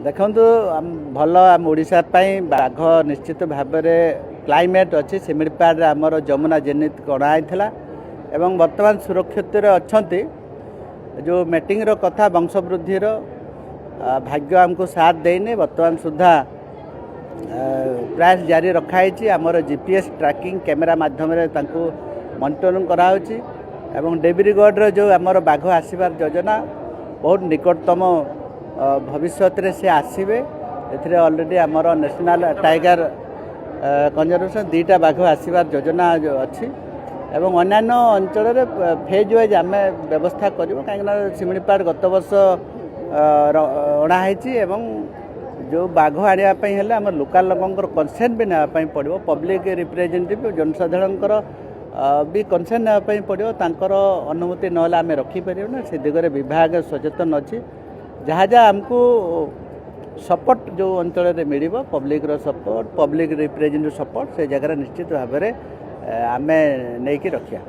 देखु भल आम ओडिशा बाघ निश्चित भाव में क्लाइमेट अच्छी सिमिलपाड़ आमर जमुना जेनित गणाई एवं वर्तमान सुरक्षित अच्छा जो मीटिंग कथा वंशवृद्धि भाग्य आमको साथ देने वर्तमान सुधा प्रयास जारी रखाई आमर जीपीएस ट्रैकिंग कैमेरा माध्यम मॉनिटरिंग कराउछि एवं देवरीगढ़ जो आमर बाघ आसबार योजना बहुत निकटतम भविष्य से आसवे ऑलरेडी आमर नेशनल टाइगर कंजर्वेशन 2टा बाघ आसबार योजना अच्छी एवं अन्यान्य अंचल फेज वाइज आम व्यवस्था करूँ कहीं शिमिलीपाड़ गत वर्ष अणाई एवं जो बाघ आने आम लोकाल लोकर कनसेंट भी नापी पड़ो पब्लिक रिप्रेजेंटेटिव जनसाधारण भी कनसेंट नापी पड़ो तांकर अनुमति ना आम रखिपर ना से दिगरे विभाग सचेतन अच्छी जहाँ जहाँ आमको सपोर्ट जो अंचल मिल public support public representative support से जगह निश्चित भाव में आम नहीं रखा।